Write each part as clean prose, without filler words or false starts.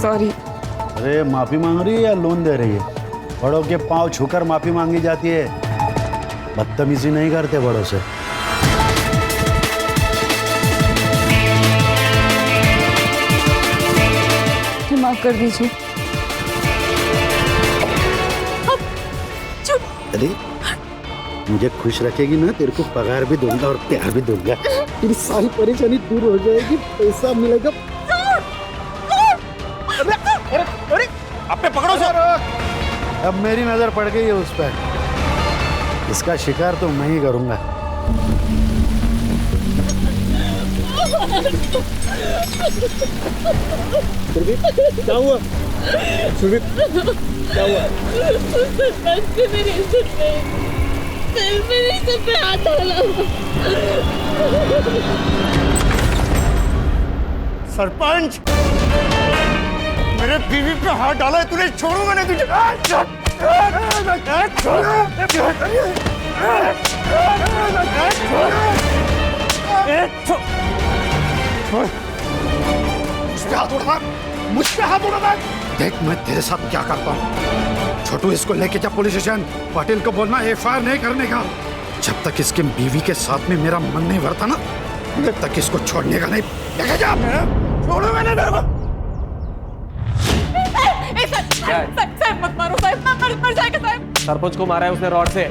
Sorry. अरे माफी मांग रही है या लोन दे रही है? बड़ों के पांव छूकर माफी मांगी जाती है, बदतमीजी नहीं करते बड़ों से। माफ कर दीजिए। अरे मुझे खुश रखेगी ना, तेरे को पगार भी दूंगा और प्यार भी दूंगा। तेरी सारी परेशानी दूर हो जाएगी, पैसा मिलेगा। अरे आप पे पकड़ो सर। अब मेरी नजर पड़ गई है उस पर, इसका शिकार तो मैं ही करूंगा। क्या हुआ? सुरभि क्या हुआ? मेरी इज्जत पे हाथ डाला। सरपंच, मेरे बीवी पे हाथ डाला है तूने, छोड़ूंगा नहीं तुझे। मुझ पे हाथ उड़ा। देख मैं तेरे साथ क्या करता हूँ। छोटू इसको लेके जा पुलिस स्टेशन, पाटिल को बोलना एफआईआर नहीं करने का। जब तक इसके बीवी के साथ में मेरा मन नहीं भरता ना, तब तक इसको छोड़ने का नहीं। लेके जा। छोड़ूंगा नहीं तेरे को। साहब मत मारो साहब, मर जाएगा साहब। सरपंच को मारा है उसने रॉड से।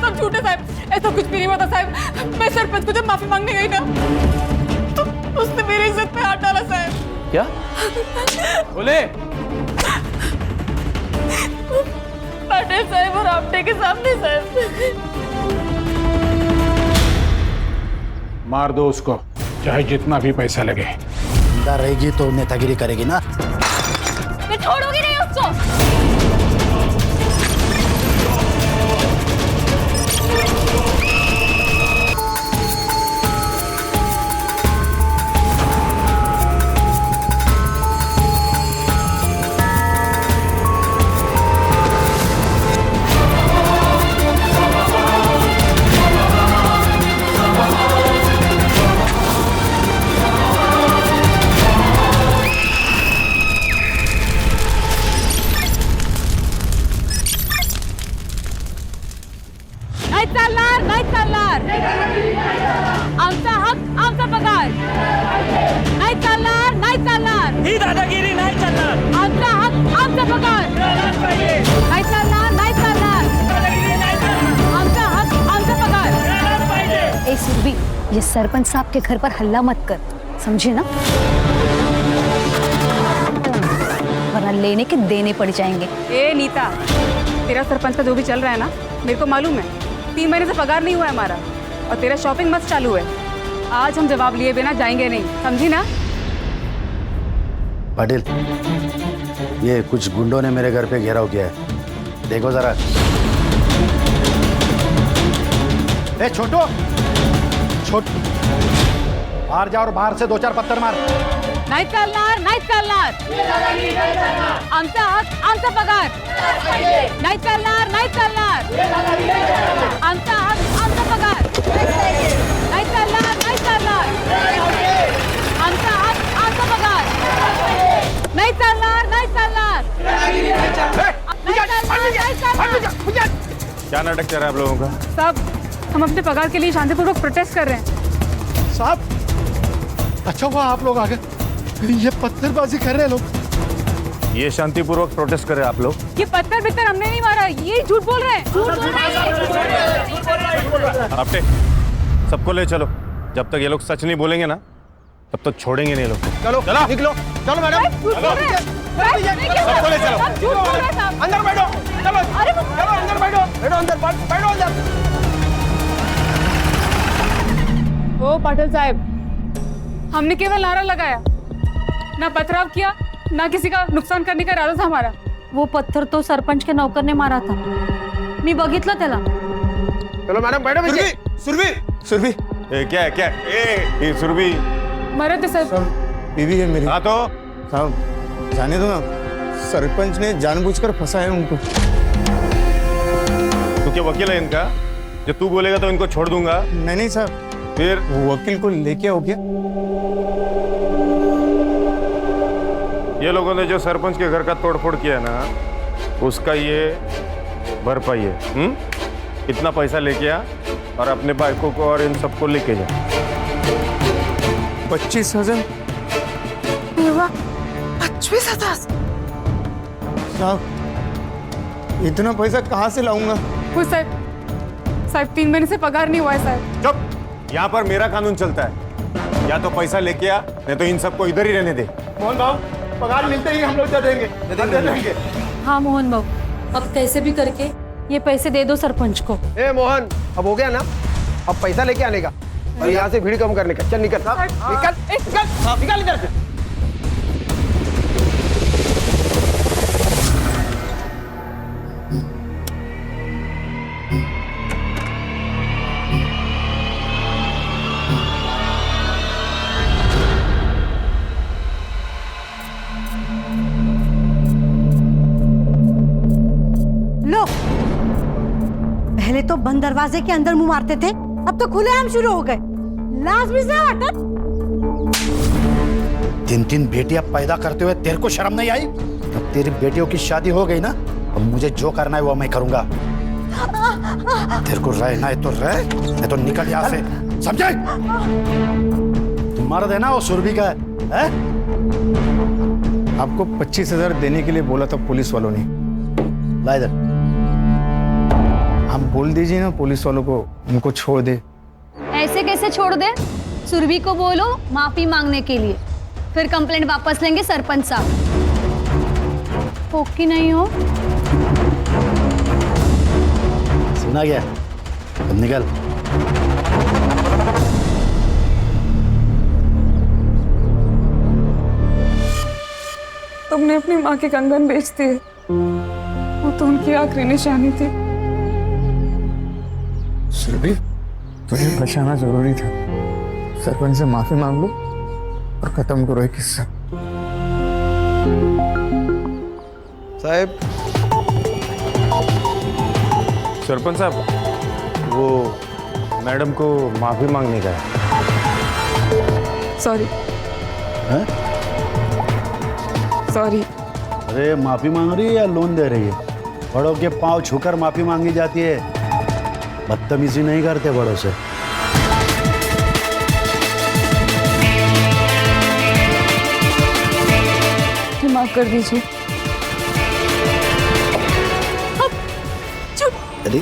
सब झूठे साहब, ऐसा कुछ भी नहीं हुआ था साहब। मैं सरपंच को जब माफी मांगने गई ना, तो उसने मेरी इज्जत पे हाथ डाला साहब। क्या बोले? पाटिल साहब और आपटे के सामने साहब। मार दो उसको, चाहे जितना भी पैसा लगे। जिंदा रहेगी तो नेतागिरी करेगी ना। मैं छोड़ूंगी नहीं उसको। नाही चालणार। आमचा हक आमचा पगार नाही चालणार, नाही चालणार। ही दादागिरी नाही चालणार। आमचा हक आमचा पगार नाही चालणार, नाही चालणार। आमचा हक आमचा पगार। ए सुरभि, ये सरपंच साहब के घर पर हल्ला मत कर, समझे ना? वरना लेने के देने पड़ जाएंगे। ए नीता, तेरा सरपंच का जो भी चल रहा है ना, मेरे को मालूम है। 3 महीने से पगार नहीं हुआ है हमारा, और तेरा शॉपिंग मस्त चालू है। आज हम जवाब लिए बिना जाएंगे नहीं, समझी ना? पाटिल, ये कुछ गुंडों ने मेरे घर पे घेराव किया है, देखो जरा। ए छोटू, बाहर जा और बाहर से 2-4 पत्थर मार। नाही चालणार, नाही चालणार। आमचा हक आमचा पगार नाही चालणार, नाही चालणार। आमचा हक आमचा पगार नाही चालणार, नाही चालणार। आमचा हक आमचा पगार नाही चालणार, नाही चालणार। क्या नाटक चल रहा है आप लोगों का? साहब, हम अपने पगार के लिए शांतिपूर्वक प्रोटेस्ट कर रहे हैं। साहब, अच्छा हुआ आप लोग आ गए, ये पत्थरबाजी कर रहे हैं लोग। ये शांतिपूर्वक प्रोटेस्ट कर रहे हैं आप लोग? ये पत्थर बित्तर हमने नहीं मारा, ये झूठ बोल रहे हैं। आपटे, सबको ले चलो। जब तक ये लोग सच नहीं बोलेंगे ना, तब तक छोड़ेंगे नहीं लोग। चलो चलो, निकलो, चलो मैडम। सबको ले चलो। अंदर बैठो, चलो चलो अंदर बैठो, बैठो अंदर, बैठो अंदर। ओ पाटिल साहब, हमने केवल नारा लगाया, ना पथराव किया, ना किसी का नुकसान करने का इरादा था हमारा। वो पत्थर तो सरपंच के नौकर ने मारा था, मी बघितलं त्याला। चलो मैडम बैठो। सुरभि, सुरभि, क्या है क्या है? ये सुरभि मरे थे सर। बीवी है मेरी। हाँ तो साहब जाने दो ना, सरपंच ने जानबूझकर फंसाया उनको। तू क्या वकील है इनका? जो तू बोलेगा तो इनको छोड़ दूंगा। नहीं साहब, फिर वो वकील को लेके आओ क्या? ये लोगों ने जो सरपंच के घर का तोड़फोड़ किया ना, उसका ये भरपाई है। इतना पैसा लेके आ और अपने बाइकों को और इन सबको लेके जा। 25,000? 25,000 साहब, इतना पैसा कहाँ से लाऊंगा? खुश साहब, 3 महीने से पगार नहीं हुआ है साहब। चुप, यहाँ पर मेरा कानून चलता है। या तो पैसा लेके आ, नहीं तो इन सबको इधर ही रहने दे। मोहन बाबू, पगार मिलते ही हम लोग दे देंगे। हाँ मोहन बाबू, अब कैसे भी करके ये पैसे दे दो सरपंच को। ए मोहन, अब हो गया ना? अब पैसा लेके आने का और यहाँ से भीड़ कम करने का। चल निकल निकल इधर से। लो, पहले तो बंद दरवाजे के अंदर मुंह मारते थे, अब तो खुले आम शुरू हो गए। लाश भी से हटत। 3 बेटियां पैदा करते हुए तेरे को शर्म नहीं आई? अब तेरी बेटियों की शादी हो गई ना, अब मुझे जो करना है वो मैं करूंगा। तेरे को रहना है तो रह, नहीं तो निकल यहाँ से, समझे? तुम्हारा देना वो सुरभि का है? आपको 25,000 देने के लिए बोला था पुलिस वालों ने। ला इधर। आप बोल दीजिए ना पुलिस वालों को, उनको छोड़ दे। ऐसे कैसे छोड़ दे? सुरभि को बोलो माफी मांगने के लिए, फिर कंप्लेंट वापस लेंगे सरपंच साहब। हो कि नहीं हो? सुना गया? अब निकल। तुमने अपनी माँ के कंगन बेच दिए, वो तो उनकी आखिरी निशानी थी। सुरभि, तुझे बचाना जरूरी था। सरपंच से माफी मांग लो और खत्म करो ये किस्सा। साहब, सरपंच साहब, वो मैडम को माफी मांगने का है। सॉरी। हैं? सॉरी। अरे माफी मांग रही है या लोन दे रही है? बड़ों के पांव छूकर माफी मांगी जाती है, बदतमीजी नहीं करते बड़ों से। माफ कर दीजिए। अरे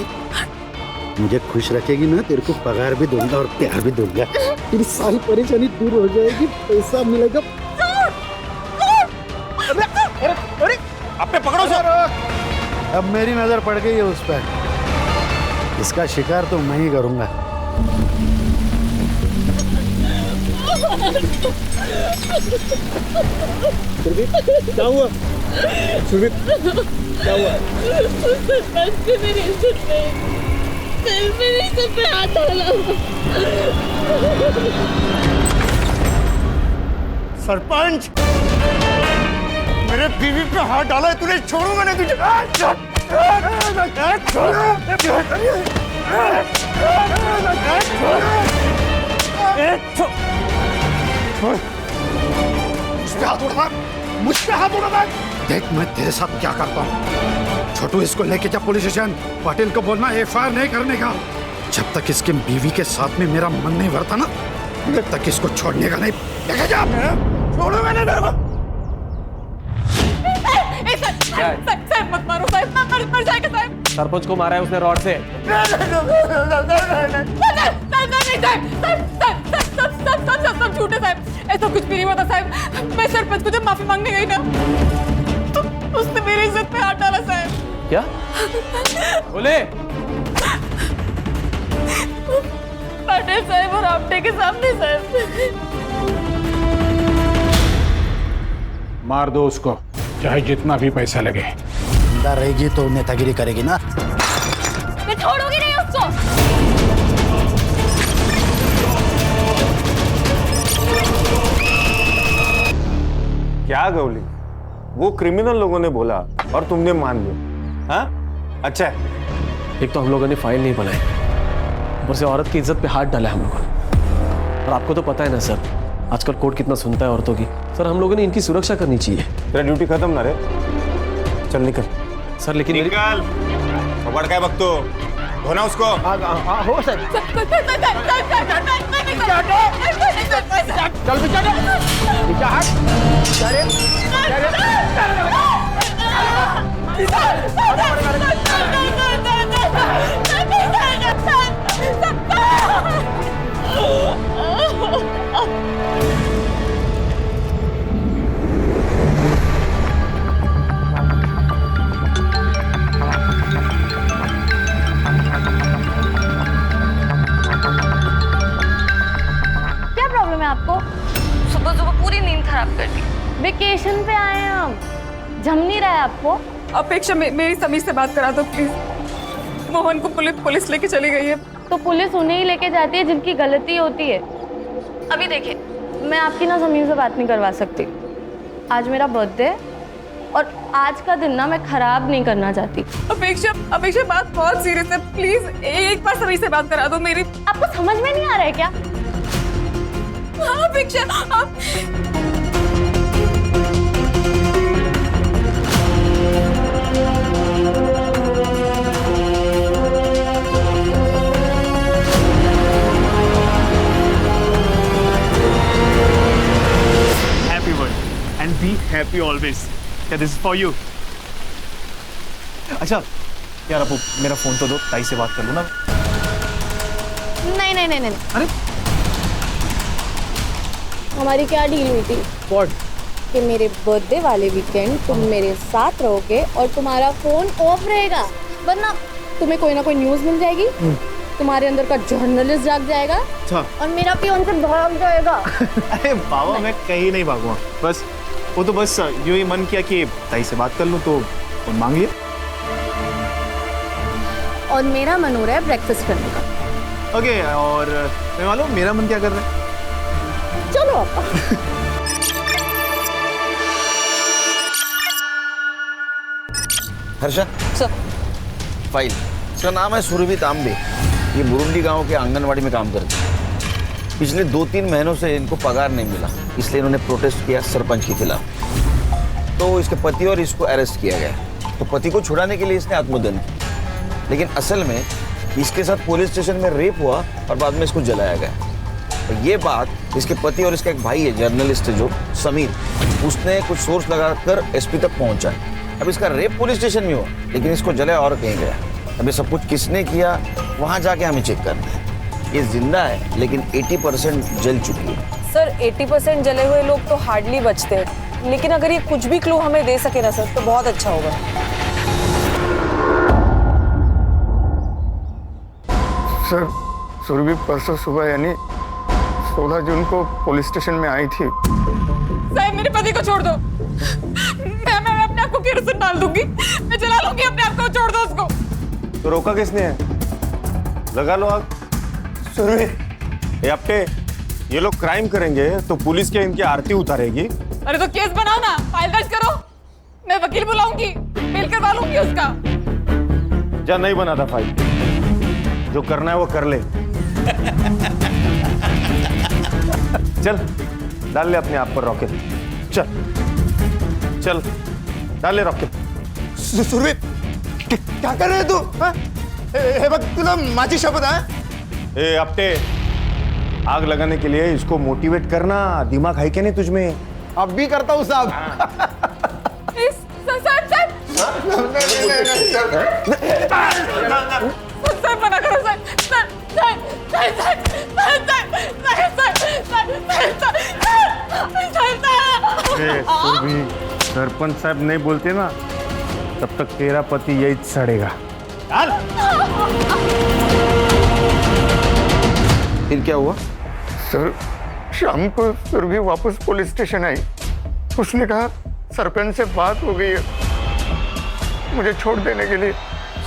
मुझे खुश रखेगी ना, तेरे को पगार भी दूंगा और प्यार भी दूंगा। तेरी सारी परेशानी दूर हो जाएगी, पैसा मिलेगा। अरे आप पे पकड़ो सर। अब मेरी नजर पड़ गई है उस पर, इसका शिकार तो मैं ही करूंगा। क्या हुआ? सुरभि, क्या हुआ? सरपंच ने मेरी इज्जत पे, मेरी इज्जत पे हाथ डाला। सरपंच, मेरे बीवी पे हाथ डाला है तूने, छोड़ूंगा नहीं तुझे। मुझ पे हाथ उड़ा। देख मैं तेरे साथ क्या करता हूँ। छोटू, इसको लेके जा पुलिस स्टेशन। पटेल को बोलना एफआईआर नहीं करने का। जब तक इसके बीवी के साथ में मेरा मन नहीं भरता ना, तब तक इसको छोड़ने का नहीं। लेके जा। छोड़ूंगा नहीं तेरे को। साहब मत मारो साहब, मर जाएगा साहब। सरपंच को मारा है उसने रॉड से। सब झूठे साहब, ऐसा कुछ भी नहीं होता साहब। मैं सरपंच को जब माफी मांगने गई ना, तो उसने मेरी इज्जत पे हाथ डाला साहब। क्या बोले? पटेल साहब और आपटे के सामने साहब। मार दो उसको, चाहे जितना भी पैसा लगे। जिंदा रहेगी तो नेतागिरी करेगी ना। मैं छोड़ूंगी नहीं उसको। क्या गौली, वो क्रिमिनल लोगों ने बोला और तुमने मान लिया? हाँ अच्छा है। एक तो हम लोगों ने फाइल नहीं बनाई, ऊपर से औरत की इज्जत पे हाथ डाला हम लोगों ने। और आपको तो पता है ना सर, आजकल कोर्ट कितना सुनता है औरतों की। सर हम लोगों ने इनकी सुरक्षा करनी चाहिए। तेरा ड्यूटी खत्म ना रे, चल निकल। सर लेकिन मेरी... निकल, पकड़ के बकतो, धोना उसको। हो सर। चल पीछे हट। क्या प्रॉब्लम है आपको? सुबह सुबह पूरी नींद खराब कर दी। वेकेशन पे आए हैं हम, जम नहीं रहा है आपको? अपेक्षा मेरी समीर से बात करा दो प्लीज। मोहन को पुलिस लेके चली गई है। तो पुलिस उन्हें ही लेके जाती है जिनकी गलती होती है। अभी देखिए, मैं आपकी ना समीर से बात नहीं करवा सकती। आज मेरा बर्थडे है और आज का दिन ना मैं खराब नहीं करना चाहती। अपेक्षा बात बहुत सीरियस है, प्लीज एक बार समीर से बात करा दो मेरी। आपको समझ में नहीं आ रहा है क्या? हाँ अपेक्षा, आप Happy birthday and be happy always. Yeah, this is for you. अच्छा यार, अब मेरा फोन तो दो, ताई से बात कर लूँ ना। नहीं। अरे हमारी क्या डील हुई थी व्हाट? कि मेरे बर्थडे वाले वीकेंड तुम मेरे साथ रहोगे और तुम्हारा फोन ऑफ रहेगा, वरना तुम्हें कोई ना कोई न्यूज़ मिल जाएगी, तुम्हारे अंदर का जर्नलिस्ट जाग जाएगा और मेरा पियोन से भाग जाएगा। अरे बाबा, मैं कहीं नहीं भागूंगा। बस वो तो बस यूं ही मन किया कि ताई से बात कर लूँ तो फोन मांग लिया। और मेरा मन हो रहा है ब्रेकफास्ट करने का। ओके, और मैं मालूम मेरा मन क्या कर रहा है? चलो आपा। हर्षा सर, फाइल, इसका नाम है सुरभि तांबे। ये बुरुंडी गांव के आंगनवाड़ी में काम करती है। पिछले 2-3 महीनों से इनको पगार नहीं मिला, इसलिए इन्होंने प्रोटेस्ट किया सरपंच के खिलाफ। तो इसके पति और इसको अरेस्ट किया गया। तो पति को छुड़ाने के लिए इसने आत्मदहन किया, लेकिन असल में इसके साथ पुलिस स्टेशन में रेप हुआ और बाद में इसको जलाया गया। और ये बात इसके पति और इसका एक भाई है, जर्नलिस्ट है जो समीर, उसने कुछ सोर्स लगाकर एसपी तक पहुंचा। अब इसका रेप पुलिस स्टेशन में हुआ, लेकिन इसको जलाया और कहीं गया। अब ये सब कुछ किसने किया, वहां जाके हमें चेक करना है। ये जिंदा है, लेकिन 80% जल चुकी है। सर 80% जले हुए लोग तो हार्डली बचते हैं, लेकिन अगर ये कुछ भी क्लू हमें दे सके ना सर, तो बहुत अच्छा होगा। सर, सुरभि परसों सुबह यानी 16 जून को पुलिस स्टेशन में आई थी। साहब मेरे पति को छोड़ दो, मैं अपने आप को केरोसिन डाल दूंगी, मैं जला लूंगी अपने आप को, छोड़ दो उसको। तो रोका किसने है? लगा लो आग। सुरभि, ये अपने ये लोग क्राइम करेंगे तो पुलिस के इनकी आरती उतारेगी। अरे तो केस बनाओ ना, फाइल दर्ज करो, मैं वकील बुलाऊंगी, मेल करवा लूंगी उसका। जा, नहीं बना था फाइल, जो करना है वो कर ले। चल डाल ले अपने आप पर रॉकेट, चल डाल ले रॉकेट। सुरभि, क्या कर रहे तू? हे बघ, तुला माझी शपथ है। ए अपटे, आग लगाने के लिए इसको मोटिवेट करना, दिमाग है क्या नहीं तुझमें? अब भी करता हूँ साहब। सर मना करो सुरभि, सरपंच साहब नहीं बोलते ना, तब तक तेरा पति यही सड़ेगा। फिर क्या हुआ? सर, शाम को सुरभि वापस पुलिस स्टेशन आई। उसने कहा सरपंच से बात हो गई है मुझे छोड़ देने के लिए।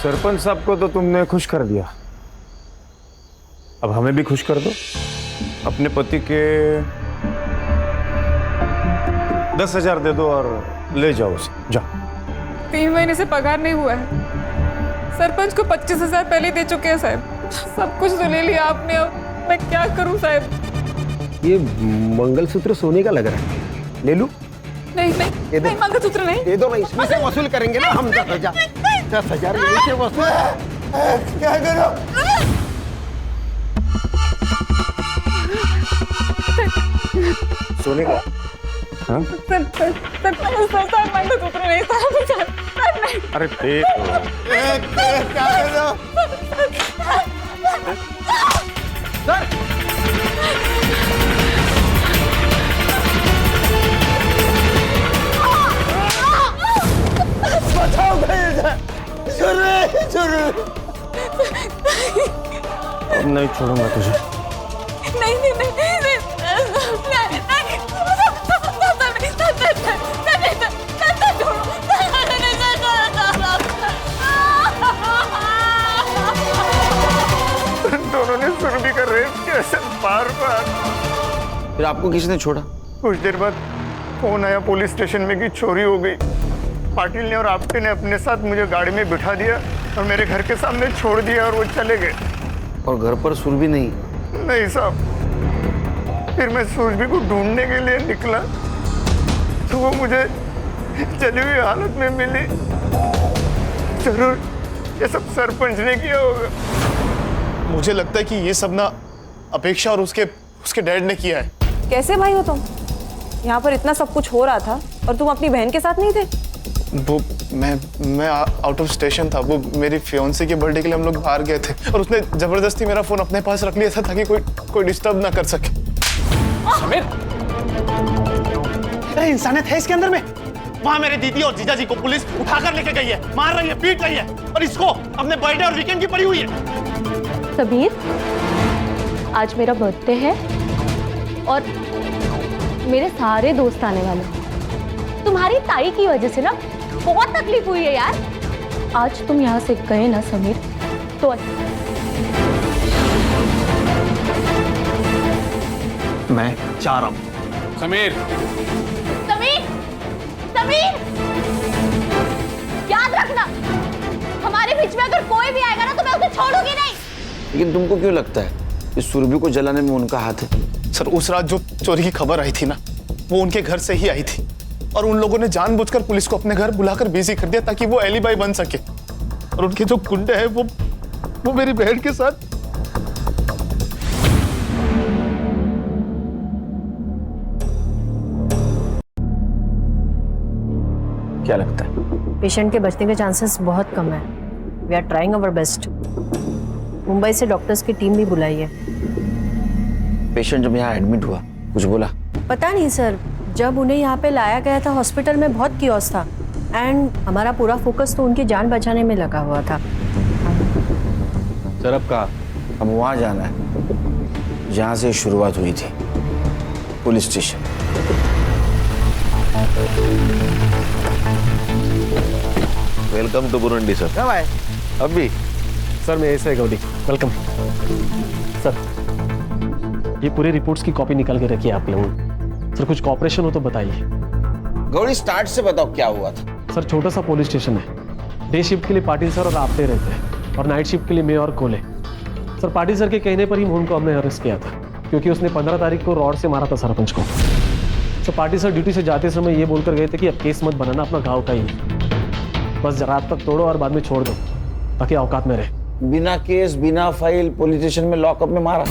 सरपंच साहब को तो तुमने खुश कर दिया, अब हमें भी खुश कर दो। अपने पति के 10,000 दे दो और ले जाओ उसे, जाओ। 3 महीने से पगार नहीं हुआ है, सरपंच को 25,000 पहले दे चुके हैं साहब। सब कुछ तो ले लिया आपने, अब मैं क्या करूं साहब? ये मंगलसूत्र सोने का लग रहा है, ले लूं? नहीं नहीं दे दो। नहीं, मंगलसूत्र नहीं। दे दो ना, इसमें से वसूल करेंगे ना हम 10,000 यहीं से वसूल। क्या करो? सोने का हाँ? सर मंगलसूत्र नहीं सर नहीं। अरे देखो क्या कर रहे हो? सर बचाओ भैया, अब नहीं छोड़ूंगा तुझे। नहीं नहीं नहीं नहीं दोनों ने सुरभि का रेप किया सर, बार बार। फिर आपको किसने छोड़ा? कुछ देर बाद फोन आया पुलिस स्टेशन में कि चोरी हो गई। पाटिल ने और आपटे ने अपने साथ मुझे गाड़ी में बिठा दिया और मेरे घर के सामने छोड़ दिया और वो चले गए। और घर पर सुरभि नहीं? नहीं साहब। फिर मैं सुरभि को ढूंढने के लिए निकला तो वो मुझे जली हुई हालत में मिली। जरूर ये सब सरपंच ने किया होगा। मुझे लगता है कि ये सब ना अपेक्षा और उसके डैड ने किया है। कैसे भाई हो तुम? यहाँ पर इतना सब कुछ हो रहा था और तुम अपनी बहन के साथ नहीं थे? वो मैं आउट ऑफ स्टेशन था। वो मेरी फियांसी के बर्थडे के लिए हम लोग बाहर गए थे और उसने जबरदस्ती मेरा फोन अपने पास रख लिया था ताकि कोई डिस्टर्ब ना कर सके। समीर, अरे इंसानियत है इसके अंदर में? वहां मेरे दीदी और जीजा जी को पुलिस उठाकर लेके गई है, मार रही है, पीट रही है और इसको अपने बर्थडे और वीकेंड की पड़ी हुई है। समीर, आज मेरा बर्थडे है और मेरे सारे दोस्त आने वाले हैं। तुम्हारी ताई की वजह से ना बहुत तकलीफ हुई है यार। आज तुम यहाँ से गए ना समीर तो मैं चाह रहा हूं। समीर, समीर, समीर, याद रखना हमारे बीच में अगर कोई भी आएगा ना तो मैं उसे छोड़ूंगी नहीं। लेकिन तुमको क्यों लगता है इस सुरभि को जलाने में उनका हाथ है? सर, उस रात जो चोरी की खबर आई थी ना, वो उनके घर से ही आई थी और उन लोगों ने जानबूझकर पुलिस को अपने घर बुलाकर बिजी कर दिया ताकि वो एलिबाई बन सके। और उनके जो गुंडे हैं वो मेरी बहन के साथ। क्या लगता है? पेशेंट के बचने के चांसेस बहुत कम है। We are trying our best. Mumbai से डॉक्टर्स की टीम भी बुलाई है। पेशेंट जब यहाँ एडमिट हुआ कुछ बोला? पता नहीं सर, जब उन्हें यहाँ पे लाया गया था हॉस्पिटल में बहुत कियोस था एंड हमारा पूरा फोकस तो उनकी जान बचाने में लगा हुआ था। सर अब कहा? अब वहाँ जाना है जहाँ से शुरुआत हुई थी, police station. Welcome to Burundi sir. कब आए? अभी सर मैं ऐसे गौडी, वेलकम सर। ये पूरे रिपोर्ट्स की कॉपी निकाल के रखिए आप लोगों। सर कुछ कॉपरेशन हो तो बताइए। गौड़ी स्टार्ट से बताओ क्या हुआ था। सर छोटा सा पुलिस स्टेशन है। डे शिफ्ट के लिए पाटिल सर और आपटे रहते हैं और नाइट शिफ्ट के लिए मैं और कोले। सर पाटिल सर के कहने पर ही मोहन को हमने अरेस्ट किया था क्योंकि उसने 15 तारीख को रॉड से मारा था सरपंच को। तो पाटिल सर ड्यूटी से जाते समय ये बोलकर गए थे कि अब केस मत बनाना, अपना गाँव का ही, बस रात तक तोड़ो और बाद में छोड़ दो ताकि औकात में रहे। बिना केस बिना फाइल पुलिस स्टेशन में लॉकअप में मारा?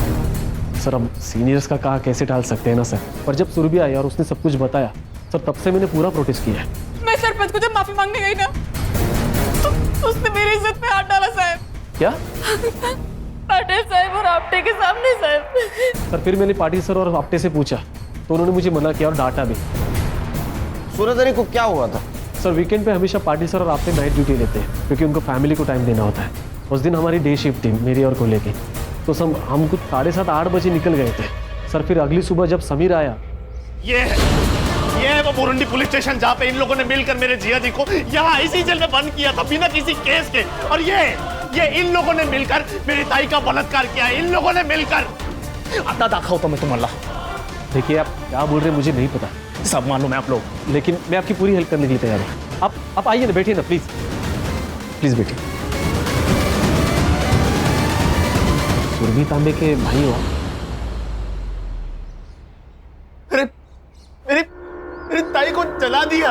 सर अब सीनियर्स का कहा कैसे टाल सकते हैं ना सर, पर जब सुरभि आई और उसने सब कुछ बताया सर तब से मैंने पूरा प्रोटेस्ट किया है। मैं सरपंच को जब माफी मांगने गई ना तो उसने मेरी इज्जत पे हाथ डाला साहब। क्या? पाटिल साहब और आपटे के सामने साहब। सर फिर मैंने पाटिल सर और आपटे से पूछा तो उन्होंने मुझे मना किया और डांटा भी। 16 तारीख को क्या हुआ था? सर वीकेंड पे हमेशा पाटिल सर और आपटे नाइट ड्यूटी लेते हैं क्योंकि उनको फैमिली को टाइम देना होता है। उस दिन हमारी डे शिफ्ट थी मेरी और कोले की, तो हम कुछ 7:30-8 बजे निकल गए थे। सर फिर अगली सुबह जब समीर आया, ये है वो बुरुंडी पुलिस स्टेशन जहाँ पे इन लोगों ने मिलकर मेरे जिया जी को यहाँ इसी जेल में बंद किया था बिना किसी केस के। और ये इन लोगों ने मिलकर मेरी ताई का बलात्कार किया है। इन लोगों ने मिलकर आता दाखा होता मैं तुम्हारा। देखिए आप क्या बोल रहे हैं मुझे नहीं पता, सब मालूम है आप लोग, लेकिन मैं आपकी पूरी हेल्प करने के लिए तैयार हूँ। आप आइए ना, बैठिए ना प्लीज, प्लीज बैठिए। सुरभि तांबे के भाई हो? ताई को जला दिया।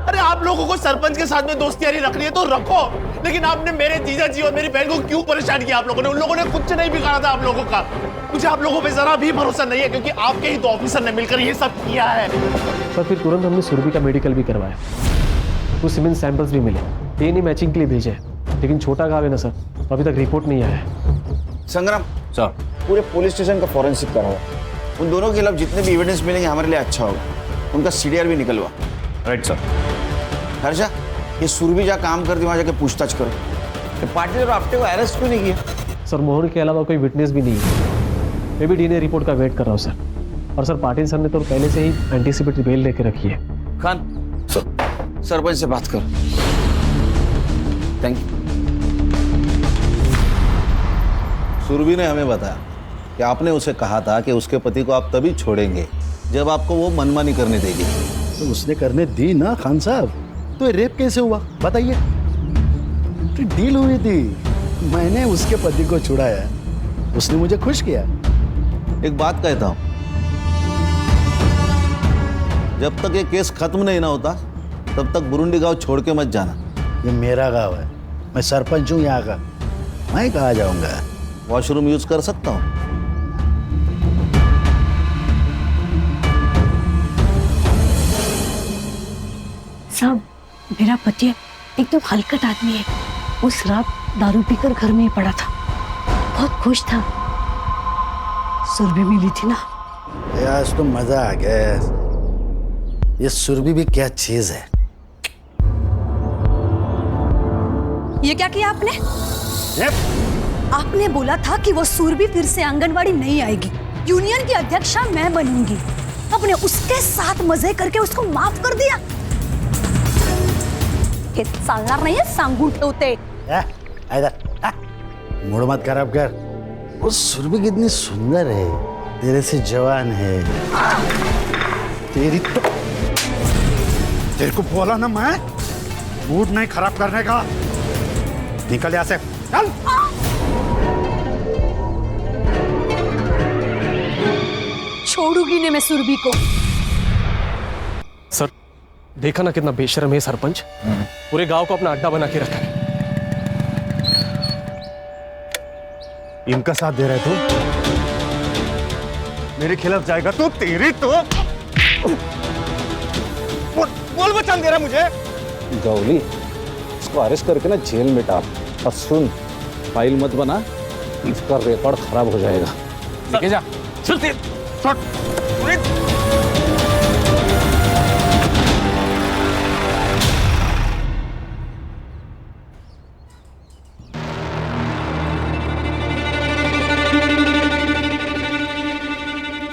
अरे आप लोगों को सरपंच के साथ में दोस्ती यारी रखनी है तो रखो, लेकिन आपने मेरे जीजा जी और मेरी बहन को क्यों परेशान किया आप लोगों ने? उन लोगों ने कुछ नहीं बिगाड़ा था आप लोगों का। मुझे आप लोगों पे जरा भी भरोसा नहीं है, क्योंकि आपके ही दो ऑफिसर ने मिलकर ये सब किया है। सर फिर तुरंत हमने सुरभि का मेडिकल भी करवाया, कुछ सीमेंट सैंपल्स भी मिले, डीएनए मैचिंग के लिए भेजे, लेकिन छोटा घाव है ना सर, अभी तक रिपोर्ट नहीं आया है। संग्राम सर, पूरे पुलिस स्टेशन का फॉरेंसिक कराओ। उन दोनों के खिलाफ जितने भी एविडेंस मिलेंगे हमारे लिए अच्छा होगा। उनका सीडीआर भी निकलवा। Right sir. हर्षा, ये सुरभि जहाँ काम करती वहाँ जाके पूछताछ करो। ये पाटिल और आपटे को अरेस्ट क्यों नहीं किया? सर मोहन के अलावा कोई विटनेस भी नहीं है। मैं भी डीएनए रिपोर्ट का वेट कर रहा हूँ सर। और सर पाटिल सर ने तो पहले से ही एंटीसिपेटरी बेल लेके रखी है। खान सरपंच से बात कर। Thank you. सुरभि ने हमें बताया कि आपने उसे कहा था कि उसके पति को आप तभी छोड़ेंगे जब आपको वो मनमानी करने देगी। तो उसने करने दी ना खान साहब। तो रेप कैसे हुआ बताइए? तो डील हुई थी, मैंने उसके पति को छुड़ाया, उसने मुझे खुश किया। एक बात कहता हूं, जब तक ये केस खत्म नहीं ना होता तब तक बुरुंडी गांव छोड़ के मत जाना। ये मेरा गांव है, मैं सरपंच हूँ यहाँ का, मैं कहाँ जाऊंगा? वॉशरूम यूज कर सकता हूँ? साहब मेरा पति एकदम हलकट आदमी है। उस रात दारू पीकर घर में ही पड़ा था, बहुत खुश था। सुरभि मिली थी ना। आज तो मजा आ गया। ये सुरभि भी क्या चीज है। ये क्या किया आपने? आपने बोला था कि वो सुरभि फिर से आंगनवाड़ी नहीं आएगी, यूनियन की अध्यक्षा मैं बनूंगी। आपने उसके साथ मजे करके उसको माफ कर दिया। हे चालणार नाही सांगून ठेवते। मूड मत खराब कर। वो सुरभि कितनी सुंदर है, तेरे से जवान है। तेरी तो तेरे को बोला ना मैं, मूड नहीं खराब करने का। निकल यहाँ से, चल। छोड़ूंगी नहीं मैं सुरभि को। सर देखा ना कितना बेशर्म है सरपंच, पूरे गांव को अपना अड्डा बना के रखा है। इनका साथ दे रहे तू, मेरे खिलाफ जाएगा तो तेरी तो बोल बचान दे रहा मुझे। गौली, इसको अरेस्ट करके ना जेल में डाल। और सुन, फाइल मत बना, इसका रिकॉर्ड खराब हो जाएगा। लेके जा।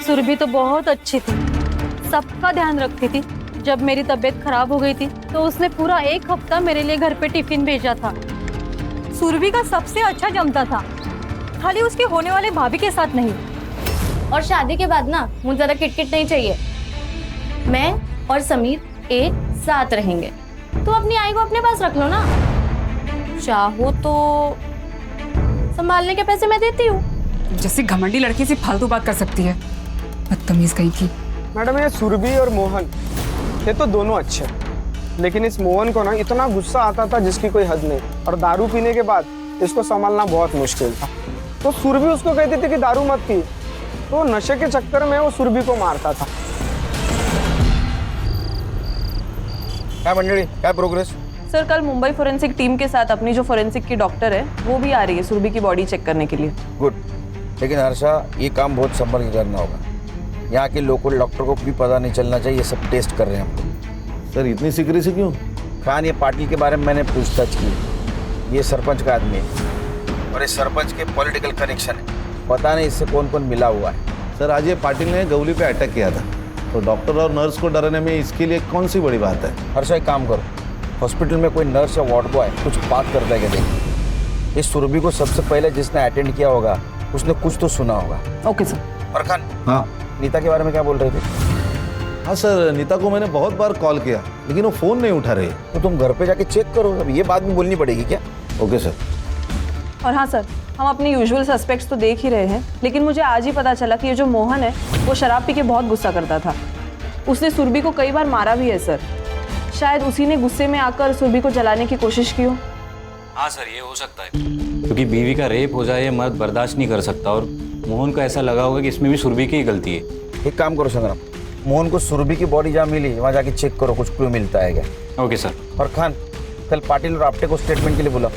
सुरभि तो बहुत अच्छी थी, सबका ध्यान रखती थी। जब मेरी तबीयत खराब हो गई थी तो उसने पूरा 1 हफ्ता मेरे लिए घर पे टिफिन भेजा था। सुरभि का सबसे अच्छा जमता था, खाली उसके होने वाले भाभी के साथ नहीं। और शादी के बाद ना मुझे ज़्यादा किटकिट नहीं चाहिए। मैं और समीर एक साथ रहेंगे। तो अपनी आई को अपने पास रख लो ना, चाहो तो संभालने के पैसे मैं देती हूँ। जैसे घमंडी लड़की से फालतू बात कर सकती है, बदतमीज कहीं की। मैडम ये सुरभि और मोहन ये तो दोनों अच्छे, लेकिन इस मोहन को ना इतना गुस्सा आता था जिसकी कोई हद नहीं, और दारू पीने के बाद इसको संभालना बहुत मुश्किल था। तो सुरभि उसको कहती थी कि दारू मत पी, तो नशे के चक्कर में वो सुरभि को मारता था। क्या मंडली, क्या प्रोग्रेस? सर कल मुंबई फोरेंसिक टीम के साथ अपनी जो फोरेंसिक की डॉक्टर है वो भी आ रही है सुरभि की बॉडी चेक करने के लिए। गुड, लेकिन हर्षा ये काम बहुत संभल के करना होगा। यहाँ के लोकल डॉक्टर को भी पता नहीं चलना चाहिए ये सब टेस्ट कर रहे हैं हम। सर इतनी सिक्रेसी क्यों? खान, ये पाटिल के बारे में मैंने पूछताछ की। ये सरपंच का आदमी है और इस सरपंच के पॉलिटिकल कनेक्शन है, पता नहीं इससे कौन कौन मिला हुआ है। सर आज ये पाटिल ने गौली पे अटैक किया था, तो डॉक्टर और नर्स को डराने में इसके लिए कौन सी बड़ी बात है? हर्षा एक काम करो, हॉस्पिटल में कोई नर्स या वार्ड बॉय कुछ बात करता है क्या देखिए। इस सुरभि को सबसे पहले जिसने अटेंड किया होगा उसने कुछ तो सुना होगा। Okay sir. और खान, हाँ नीता के बारे में क्या बोल रहे थे? हाँ सर, नीता को मैंने बहुत बार कॉल किया लेकिन वो फोन नहीं उठा रही। तो तुम घर पे जाके चेक करो, अब ये बात भी बोलनी पड़ेगी क्या? Okay sir. और हाँ सर, हम अपने यूजुअल सस्पेक्ट्स तो देख ही रहे हैं, लेकिन मुझे आज ही पता चला कि ये जो मोहन है वो शराब पी के बहुत गुस्सा करता था। उसने सुरभि को कई बार मारा भी है सर। शायद उसी ने गुस्से में आकर सुरभि को जलाने की कोशिश की हो। हाँ सर, ये हो सकता है, क्योंकि बीवी का रेप हो जाए मर्द बर्दाश्त नहीं कर सकता, और मोहन को ऐसा लगा होगा कि इसमें भी सुरभि की ही गलती है। एक काम करो संग्राम, मोहन को सुरभि की बॉडी जहाँ मिली वहाँ जाके चेक करो, कुछ क्लू मिलता है क्या। Okay sir. और खान, कल पाटिल और आपटे को स्टेटमेंट के लिए बुला।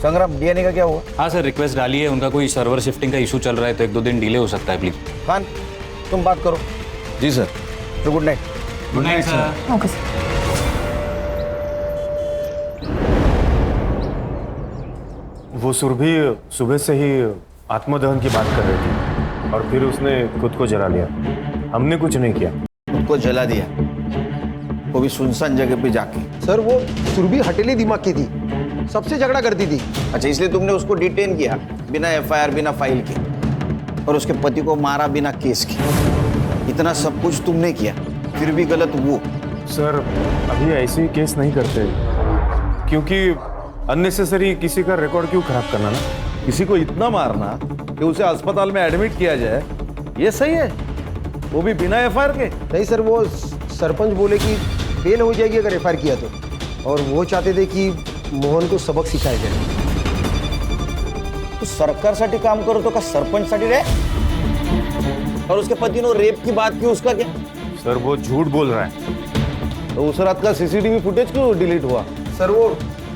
संग्राम, डीएनए का क्या हुआ? हाँ सर, रिक्वेस्ट डाली है, उनका कोई सर्वर शिफ्टिंग का इशू चल रहा है, तो 1-2 दिन डिले हो सकता है, प्लीज। खान, तुम बात करो। जी सर। तो good night. Good night sir. Okay sir. वो सुरभि सुबह से ही आत्मदहन की बात कर रही थी और फिर उसने खुद को जला लिया। हमने कुछ नहीं किया। खुद को जला दिया, वो भी सुनसान जगह पे जाके। सर वो सुरभि हटेली दिमाग की थी, सबसे झगड़ा करती थी। अच्छा, इसलिए तुमने उसको डिटेन किया बिना एफआईआर, बिना फाइल के, और उसके पति को मारा बिना केस के। इतना सब कुछ तुमने किया, फिर भी गलत वो। सर, अभी ऐसे केस नहीं करते, क्योंकि अननेसेसरी किसी का रिकॉर्ड क्यों खराब करना ना। किसी को इतना मारना कि उसे अस्पताल में एडमिट किया जाए, ये सही है, वो भी बिना एफआईआर के? नहीं सर, वो सरपंच बोले कि बेल हो जाएगी अगर एफआईआर किया तो, और वो चाहते थे कि मोहन को सबक सिखाया जाए। तो सरकारसाठी काम करो तो का सरपंचसाठी रे? और उसके पति ने रेप की बात की, उसका क्या? सर वो झूठ बोल रहा है। तो उस रात का सीसीटीवी फुटेज क्यों डिलीट हुआ? सर वो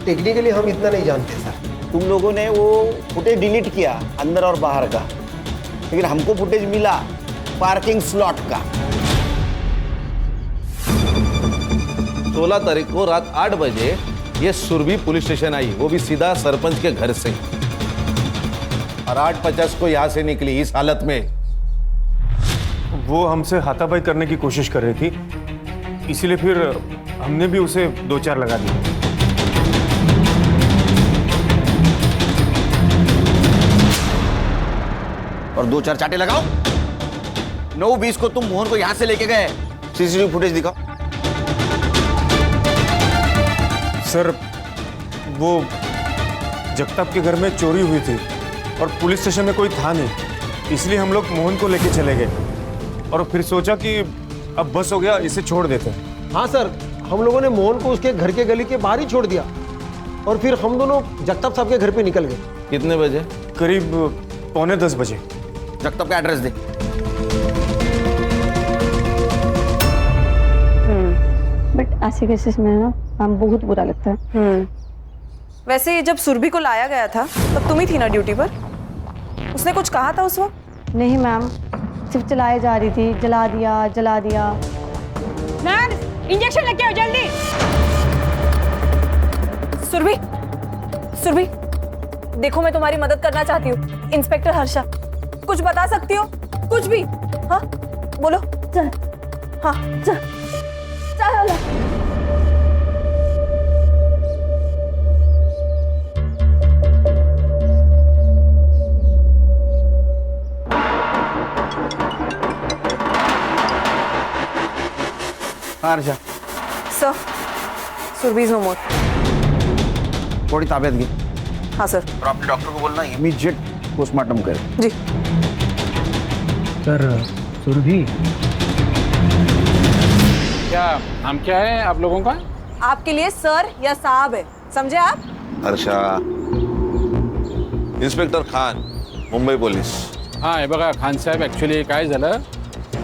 टेक्निकली हम इतना नहीं जानते सर। तुम लोगों ने वो फुटेज डिलीट किया अंदर और बाहर का, लेकिन हमको फुटेज मिला पार्किंग स्लॉट का। 16 तारीख को रात 8 बजे ये सुरभि पुलिस स्टेशन आई, वो भी सीधा सरपंच के घर से, और 8:50 को यहां से निकली इस हालत में। वो हमसे हाथापाई करने की कोशिश कर रही थी, इसीलिए फिर हमने भी उसे 2-4 लगा दिए। और 2-4 चाटे लगाओ। 9:20 को तुम मोहन को यहां से लेके गए, सीसीटीवी फुटेज दिखाओ। सर वो जगताप के घर में चोरी हुई थी और पुलिस स्टेशन में कोई था नहीं, इसलिए हम लोग मोहन को लेके चले गए और फिर सोचा कि अब बस हो गया, इसे छोड़ देते हैं। हाँ सर, हम लोगों ने मोहन को उसके घर के गली के बाहर ही छोड़ दिया, और फिर हम दोनों जगताप साहब के घर पे निकल गए। कितने बजे? करीब 9:45 बजे। जगताप का एड्रेस दे। बट ऐसे केसेस में ना हम बहुत बुरा लगता है। वैसे जब सुरभि को लाया गया था तब तुम ही थी ना ड्यूटी पर? उसने कुछ कहा था उस वक्त? नहीं मैम, सिर्फ चलाए जा रही थी, जला दिया जला दिया। इंजेक्शन लेके आओ जल्दी। सुरभि, सुरभि, देखो मैं तुम्हारी मदद करना चाहती हूँ। इंस्पेक्टर हर्षा, कुछ बता सकती हो? कुछ भी? हाँ बोलो। चल। हाँ चल चल। हाँ Harsha. Sir, Surabhi is no more. थोड़ी ताबियत गई। हाँ सर। और आपने डॉक्टर को बोलना इमीडिएट पोस्टमार्टम करे। जी सर। सुरभि, क्या नाम क्या है आप लोगों का? आपके लिए सर या साहब है, समझे आप? हर्षा। Inspector Khan, Mumbai police. हाँ, हे बघा खान साहब, ॲक्च्युली काय झालं,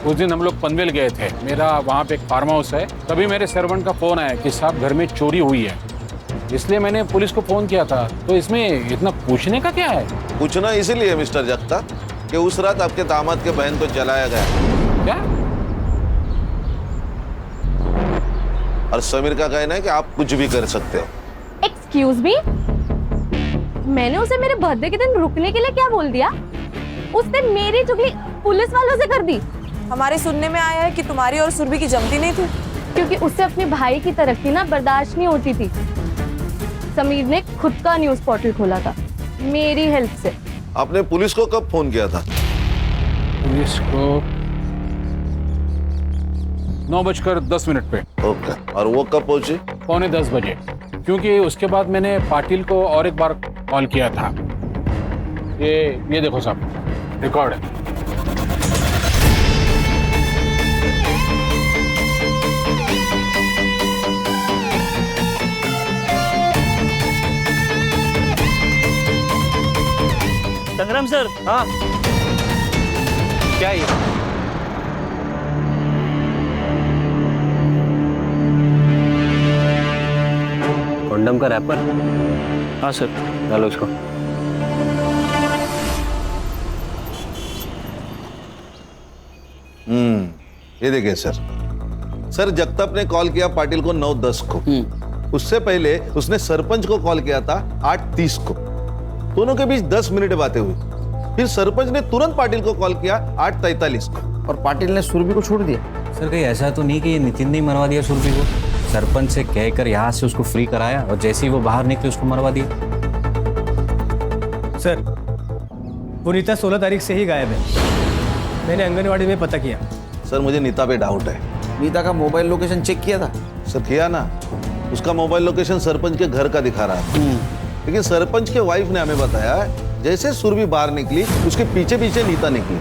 उस दिन हम लोग पनवेल गए थे, मेरा वहाँ पे एक फार्म हाउस है, तभी मेरे सर्वेंट का फ़ोन आया कि साहब घर में चोरी हुई है, इसलिए मैंने पुलिस को फ़ोन किया था। तो इसमें इतना पूछने का क्या है? पूछना इसीलिए मिस्टर जगताप कि उस रात आपके दामाद के बहन को जलाया गया। क्या? और समीर का कहना है कि आप कुछ भी कर सकते हो। एक्सक्यूज मी, मैंने उसे मेरे बर्थडे के दिन रुकने के लिए क्या बोल दिया? उसने मेरी चुगली पुलिस वालों से कर दी। हमारे सुनने में आया है कि तुम्हारी और सुरभि की जमती नहीं थी, क्योंकि उससे अपने भाई की तरक्की ना बर्दाश्त नहीं होती थी। समीर ने खुद का न्यूज पोर्टल खोला था मेरी हेल्प से। आपने पुलिस को कब फोन किया था? पुलिस को 9:10 पे। ओके, और वो कब पहुंची? 9:45 बजे, क्योंकि उसके बाद मैंने पाटिल को और एक बार कॉल किया था। ये देखो साहब, रिकॉर्ड है। संग्राम सर। हाँ क्या ये? कॉन्डम का रैपर? हाँ सर। डालो इसको। ये देखिए सर जगताप ने कॉल किया पाटिल को 9:10 को। उससे पहले उसने सरपंच को कॉल किया था 8:30 को। दोनों के बीच 10 मिनट बातें हुई। फिर सरपंच ने तुरंत पाटिल को कॉल किया 8:43 को। और पाटिल ने सुरभि को छोड़ दिया। सर कहीं ऐसा तो नहीं कि ये नितिन ने ही मरवा दिया सुरभि को? सरपंच से कहकर यहाँ से उसको फ्री कराया और जैसे ही वो बाहर निकले उसको मरवा दिया। सर वो नीता 16 तारीख से ही गायब है। मैंने आंगनवाड़ी में पता किया। सर मुझे नीता पे डाउट है। नीता का मोबाइल लोकेशन चेक किया था? सर किया ना। उसका मोबाइल लोकेशन सरपंच के घर का दिखा रहा था। लेकिन सरपंच के वाइफ ने हमें बताया जैसे सुरभि बाहर निकली उसके पीछे पीछे नीता निकली।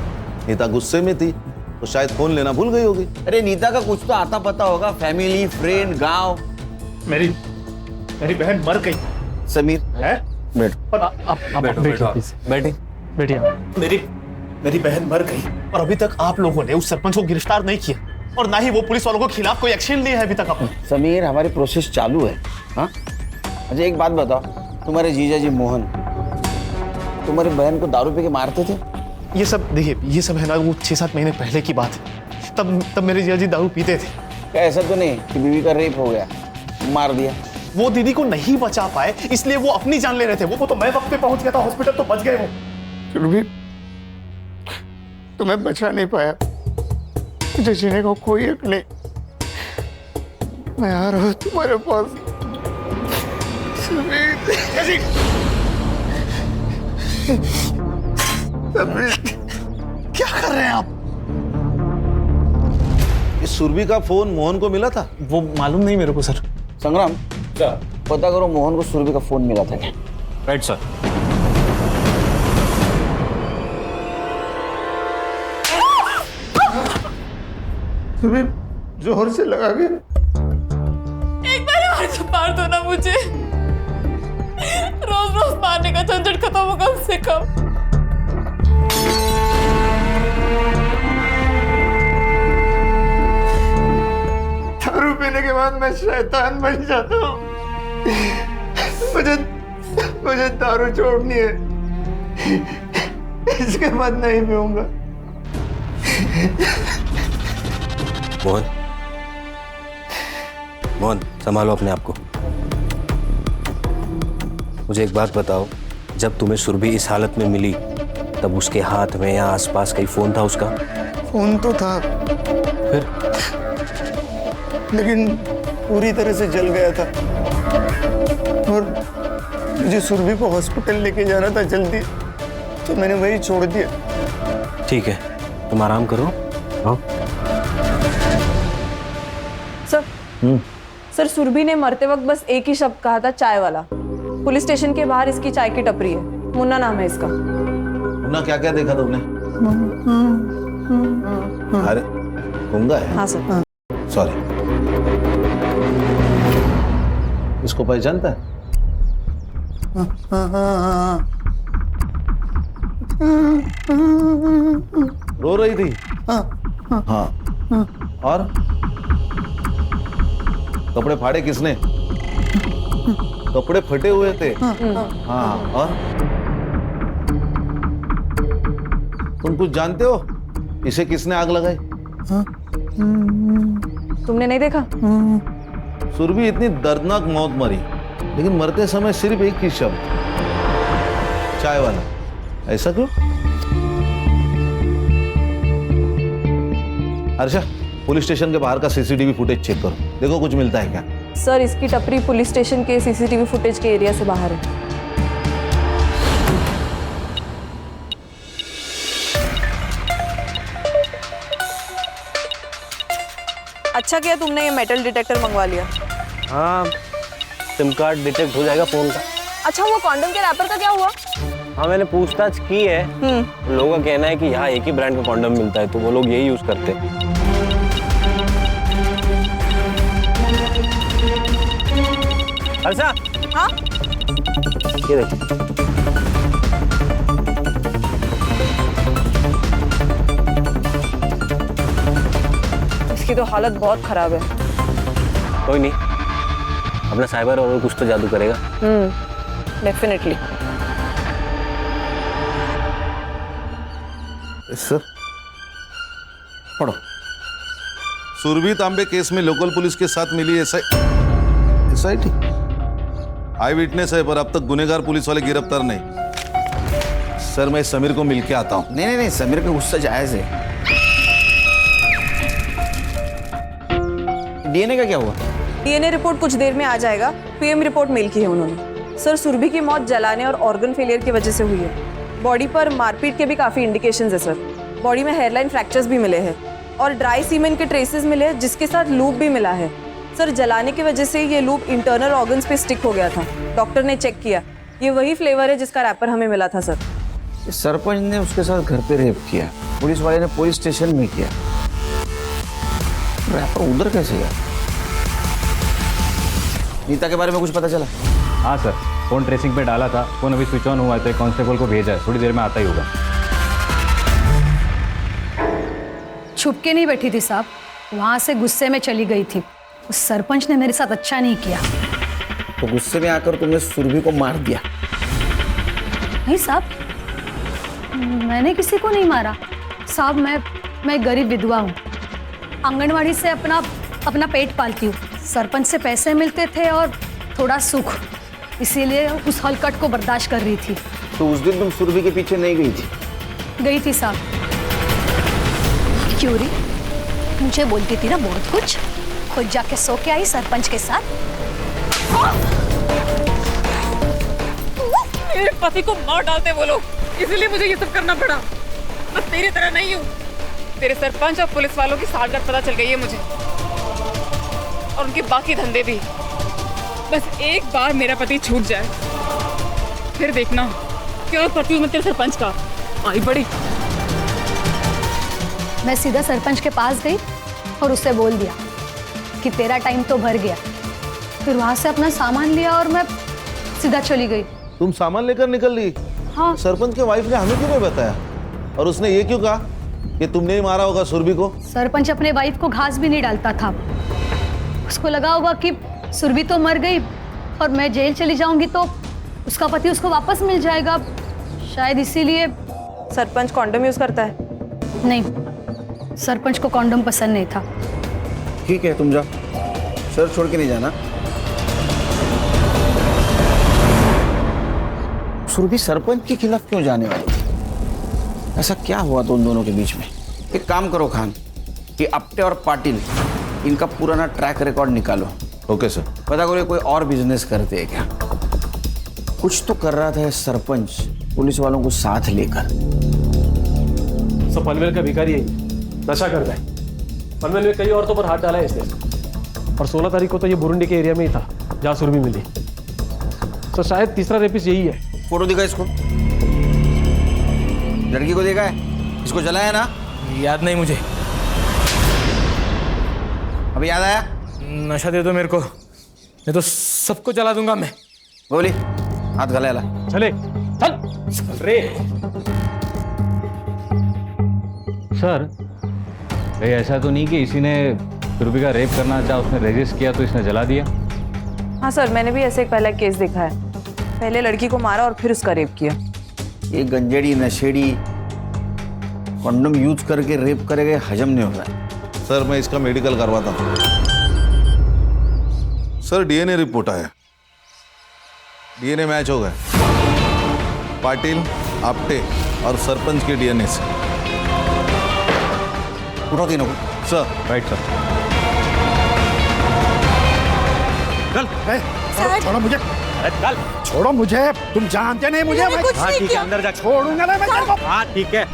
नीता गुस्से में थी तो शायद फोन लेना भूल गई होगी। अरे नीता का कुछ तो आता पता होगा, फैमिली फ्रेंड गांव। मेरी बहन मर गई। समीर है? बैठिए। मेरी बहन मर गई और अभी तक आप लोगों ने उस सरपंच को गिरफ्तार नहीं किया और ना ही वो पुलिस वालों के खिलाफ कोई एक्शन नहीं है अभी तक। आपने समीर हमारी प्रोसेस चालू है। हाँ अच्छा एक बात बताओ, तुम्हारे जीजा जी मोहन तुम्हारी बहन को दारू पी के मारते थे? ये सब देखिए, ये सब है ना वो 6-7 महीने पहले की बात है। तब मेरे जीजा जी दारू पीते थे। क्या ऐसा तो नहीं कि बीवी का रेप हो गया, मार दिया? वो दीदी को नहीं बचा पाए इसलिए वो अपनी जान ले रहे थे। वो तो मैं वक्त पे पहुंच गया था हॉस्पिटल, तो बच गए वो। सुरभि तुम्हें बचा नहीं पाया, मुझे जीने को कोई हक नहीं। मैं आ रहा हूँ तुम्हारे पास। क्या कर रहे हैं आप? इस सुरभि का फोन मोहन को मिला था? वो मालूम नहीं मेरे को सर। संग्राम पता करो मोहन को सुरभि का फोन मिला था क्या? Right sir. सुरभि जोर से लगा के। एक बार और तो मार दो ना मुझे। रोज रोज मारने का झंझट खत्म हो कम से कम। दारू पीने के बाद मैं शैतान बन जाता हूँ। मुझे दारू छोड़नी है, इसके बाद नहीं पीऊंगा। मोहन संभालो अपने आप को। मुझे एक बात बताओ, जब तुम्हें सुरभि इस हालत में मिली तब उसके हाथ में या आसपास कहीं फोन था उसका? फोन तो था, फिर? लेकिन पूरी तरह से जल गया था और मुझे सुरभि को हॉस्पिटल लेके जाना था जल्दी, तो मैंने वही छोड़ दिया। ठीक है, तुम आराम करो। हाँ सर सुरभि ने मरते वक्त बस एक ही शब्द कहा था, चाय वाला। पुलिस स्टेशन के बाहर इसकी चाय की टपरी है, मुन्ना नाम है इसका। मुन्ना क्या क्या देखा तुमने? अरे गूंगा है? हाँ सर। सॉरी। इसको पहचानता है? रो रही थी? हाँ। और कपड़े फाड़े किसने? कपड़े फटे हुए थे। हाँ। और तुम कुछ जानते हो इसे किसने आग लगाई? तुमने नहीं देखा? सुरभि इतनी दर्दनाक मौत मरी, लेकिन मरते समय सिर्फ एक ही शब्द, चाय वाला। ऐसा क्यों? हर्षा, पुलिस स्टेशन के बाहर का सीसीटीवी फुटेज चेक करो, देखो कुछ मिलता है क्या। सर इसकी टपरी पुलिस स्टेशन के सीसीटीवी फुटेज के एरिया से बाहर है। अच्छा किया तुमने ये मेटल डिटेक्टर मंगवा लिया। हाँ, सिम कार्ड डिटेक्ट हो जाएगा फोन का। अच्छा वो कॉन्डम के रैपर का क्या हुआ? हाँ मैंने पूछताछ की है। लोगों का कहना है कि यहाँ एक ही ब्रांड का कॉन्डम मिलता है, तो वो लोग यही यूज करते हैं। अच्छा? हाँ? ये देखो। इसकी तो हालत बहुत खराब है। कोई नहीं, अपना साइबर और कुछ तो जादू करेगा। डेफिनेटली। सर पढ़ो। सुरभि तांबे केस में लोकल पुलिस के साथ मिली एसआईटी आई विटनेस है, पर अब तक गुनहगार पुलिस वाले गिरफ्तार नहीं। सर मैं समीर को मिलके आता हूँ। नहीं, समीर का गुस्सा जायज है। डीएनए का क्या हुआ? डीएनए रिपोर्ट कुछ देर में आ जाएगा। पीएम रिपोर्ट मेल की है उन्होंने। सर, सुरभि की मौत जलाने और ऑर्गन फेलियर की वजह से हुई है। बॉडी पर मारपीट के भी काफी इंडिकेशंस है सर। बॉडी में हेयरलाइन फ्रैक्चर्स भी मिले हैं और ड्राई सीमेंट के ट्रेसेस मिले हैं, जिसके साथ लूप भी मिला है। सर, जलाने की वजह से ये लूप इंटरनल ऑर्गन्स पे स्टिक हो गया था। डॉक्टर ने चेक किया, ये वही फ्लेवर है जिसका रैपर हमें मिला था सर। सरपंच ने उसके साथ घर पे रेप किया, पुलिस वाले ने पुलिस स्टेशन में किया, रैपर उधर कैसे गया? नीता के बारे में कुछ पता चला? हाँ सर, फोन ट्रेसिंग पे डाला था, फोन अभी स्विच ऑन हुआ है तो एक कांस्टेबल को भेजा है, थोड़ी देर में आता ही होगा। छुप के नहीं बैठी थी साहब, वहां से गुस्से में चली गई थी। उस सरपंच ने मेरे साथ अच्छा नहीं किया। तो गुस्से में आकर तुमने सुरभि को मार दिया? नहीं साहब, मैंने किसी को नहीं मारा साहब। मैं गरीब विधवा हूँ, आंगनवाड़ी से अपना पेट पालती हूँ। सरपंच से पैसे मिलते थे और थोड़ा सुख, इसीलिए उस हलकट को बर्दाश्त कर रही थी। तो उस दिन तुम सुरभि के पीछे नहीं गई थी? गई थी साहब। क्यों री? मुझे बोलती थी ना बहुत कुछ, खुद जाके सो के आई सरपंच के साथ। मेरे पति को मार डालते वो लोग, इसीलिए मुझे ये सब करना पड़ा। मैं तेरी तरह नहीं हूँ। तेरे सरपंच और पुलिस वालों की सालगर्द पता चल गई है मुझे, और उनके बाकी धंधे भी। बस एक बार मेरा पति छूट जाए, फिर देखना क्या पति मैं तेरे सरपंच का आई बड़ी। मैं सीधा सरपंच के पास गई और उससे बोल दिया कि तेरा टाइम तो भर गया। फिर वहां से अपना सामान लिया और मैं सीधा चली गई। तुम सामान लेकर निकल ली? हाँ। सरपंच के वाइफ ने हमें क्यों नहीं बताया? और उसने ये क्यों कहा कि तुमने ही मारा होगा सुरभि को? सरपंच अपने वाइफ को घास भी नहीं डालता था। उसको लगा होगा कि सुरभि तो मर गई और मैं जेल चली जाऊंगी तो उसका पति उसको वापस मिल जाएगा, शायद इसीलिए। सरपंच कॉन्डम यूज करता है? नहीं, सरपंच को कॉन्डम पसंद नहीं था। ठीक है, तुम जाओ, सर छोड़ के नहीं जाना। सुरभि सरपंच के खिलाफ क्यों जाने वाली थी? ऐसा क्या हुआ तो उन दोनों के बीच में? एक काम करो खान, कि अपटे और पाटिल इनका पुराना ट्रैक रिकॉर्ड निकालो। Okay sir. पता करो कोई और बिजनेस करते हैं क्या? कुछ तो कर रहा था सरपंच पुलिस वालों को साथ लेकर। सब पनवेल का भिखारी है, नशा करता है। पनवेल में कई औरतों पर हाथ डाला है इसने, और 16 तारीख को तो ये बुरुंडी के एरिया में ही था जहाँ सुरभि मिली। तो शायद तीसरा रेपिस्ट यही है। फोटो दिखा इसको, लड़की को देखा है? इसको जलाया ना? याद नहीं मुझे। अभी याद आया? नशा दे दो मेरे को, नहीं तो सबको जला दूंगा मैं। बोली हाथ गला ला। चले चल रे। सर, कहीं ऐसा तो नहीं कि इसी ने सुरभि का रेप करना चाहा, उसने रेजिस्ट किया तो इसने जला दिया? हाँ सर, मैंने भी ऐसे एक पहला केस देखा है। पहले लड़की को मारा और फिर उसका रेप किया। ये गंजेड़ी नशेड़ी कॉन्डम यूज करके रेप करेगा, हजम नहीं हो रहा है। सर मैं इसका मेडिकल करवाता हूँ। सर डीएनए रिपोर्ट आया, डीएनए मैच हो गए पाटिल, आपटे और सरपंच के डीएनए से। उठाओ तीनों को। सर। Right sir. चल छोड़ो मुझे, चल छोड़ो मुझे, तुम जानते नहीं मुझे। हाँ ठीक है, अंदर जा। छोड़ूंगा ना मैं तेरे को। हाँ ठीक है।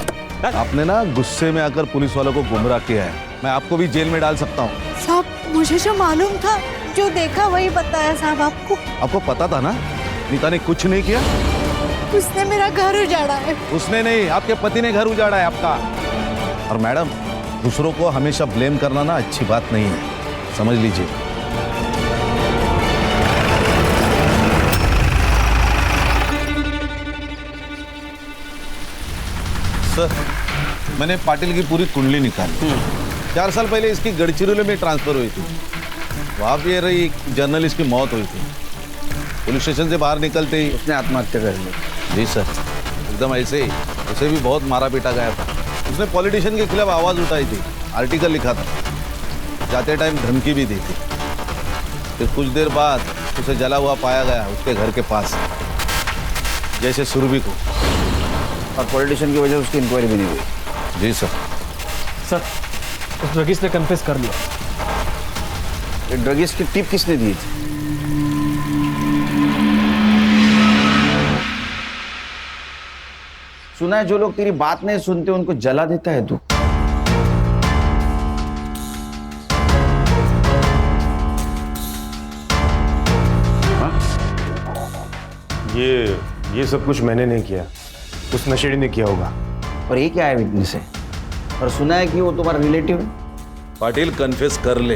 आपने ना गुस्से में आकर पुलिस वालों को गुमराह किया है, मैं आपको भी जेल में डाल सकता हूँ। साहब मुझे जो मालूम था, जो देखा वही बताया साहब आपको। आपको पता था ना नीता ने कुछ नहीं किया? उसने मेरा घर उजाड़ा है। उसने नहीं, आपके पति ने घर उजाड़ा है आपका। और मैडम, दूसरों को हमेशा ब्लेम करना ना अच्छी बात नहीं है, समझ लीजिए। सर मैंने पाटिल की पूरी कुंडली निकाली, 4 साल पहले इसकी गढ़चिरौली में ट्रांसफर हुई थी। वहाँ पे रही एक जर्नलिस्ट की मौत हुई थी। पुलिस स्टेशन से बाहर निकलते ही उसने आत्महत्या कर ली। जी सर, एकदम ऐसे ही। उसे भी बहुत मारा पीटा गया था। उसने पॉलिटिशियन के खिलाफ आवाज उठाई थी, आर्टिकल लिखा था, जाते टाइम धमकी भी दी थी। फिर कुछ देर बाद उसे जला हुआ पाया गया उसके घर के पास, जैसे सुरभि को। और पॉलिटिशियन की वजह से उसकी इंक्वायरी भी नहीं हुई। जी सर। सर उस ड्रगिस्ट ने कन्फेस कर लिया। ये ड्रगिस्ट की टिप किसने दी थी? सुना है जो लोग तेरी बात नहीं सुनते उनको जला देता है तू। ये सब कुछ मैंने नहीं किया, उस नशेड़ी ने किया होगा। और ये क्या है विटनेस है? और सुना है कि वो तुम्हारा रिलेटिव है। पाटिल कन्फेस कर ले।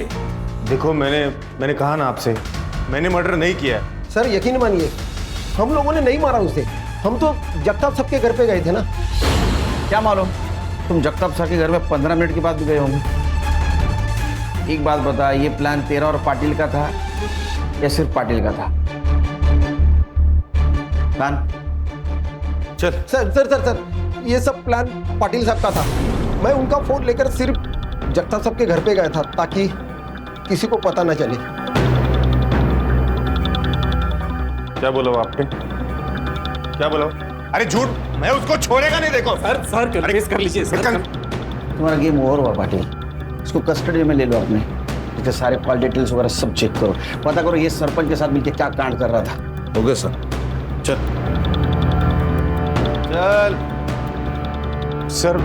देखो मैंने कहा ना आपसे, मैंने मर्डर नहीं किया है। सर यकीन मानिए हम लोगों ने नहीं मारा उसे। हम तो जगताप सबके घर पे गए थे ना। क्या मालूम, तुम जगताप सर के घर में 15 मिनट के बाद भी गए होंगे। एक बात बता, ये प्लान तेरा और पाटिल का था या सिर्फ पाटिल का था? प्लान चल। सर सर सर सर ये सब प्लान पाटिल साहब का था। मैं उनका फोन लेकर सिर्फ जगताप साहब के घर पे गया था ताकि किसी को पता न चले। क्या बोला आपने? क्या बोला? अरे झूठ, मैं उसको छोड़ेगा नहीं। देखो सर कन्फेस कर लीजिए सर। तुम्हारा गेम ओवर हुआ पाटिल। इसको कस्टडी में ले लो अपने। इसके सारे कॉल डिटेल्स वगैरह सब चेक करो, पता करो ये सरपंच के साथ मिलकर क्या कांड कर रहा था। हो गया सर। चल चल सर।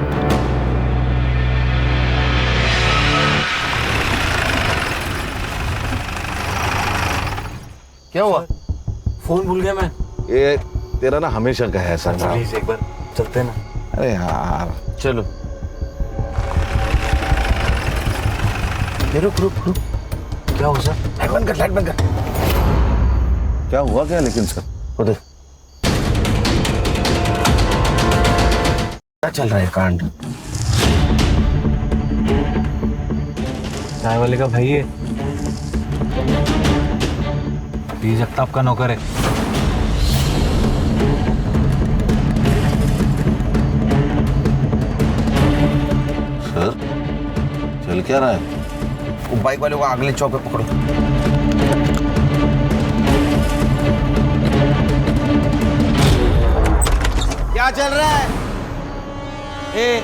क्या हुआ? फोन भूल गया मैं। ये तेरा ना हमेशा का है सर। प्लीज एक बार चलते हैं ना। अरे यार चलो। रुक रुक रुक। क्या हुआ सर? लाइट बंद कर, लाइट बंद कर। क्या हुआ क्या लेकिन सर? उधर क्या चल रहा है कांड? चाय वाले का भाई है, जगताप का नौकर है। सर चल क्या रहा है? वो बाइक वाले को अगले चौक पे पकड़ो। क्या चल रहा है? ए,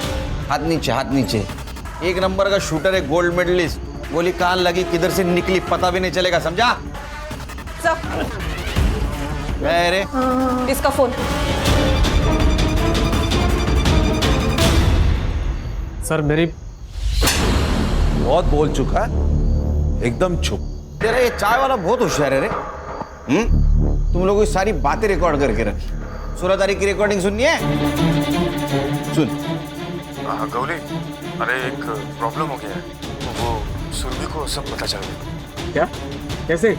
हाथ नीचे, हाथ नीचे। 1 नंबर का शूटर है, गोल्ड मेडलिस्ट। गोली कहां लगी, किधर से निकली, पता भी नहीं चलेगा, समझा? अरे इसका फोन। सर मेरी बहुत बोल चुका है, एकदम चुप। तेरा ये चाय वाला बहुत होशियार है रे। तुम लोगों की सारी बातें रिकॉर्ड करके रखी। 16 तारीख की रिकॉर्डिंग सुननी है? सुन। हाँ गौली, अरे एक प्रॉब्लम हो गया है। वो सुरभि को सब पता चल गया। क्या? कैसे?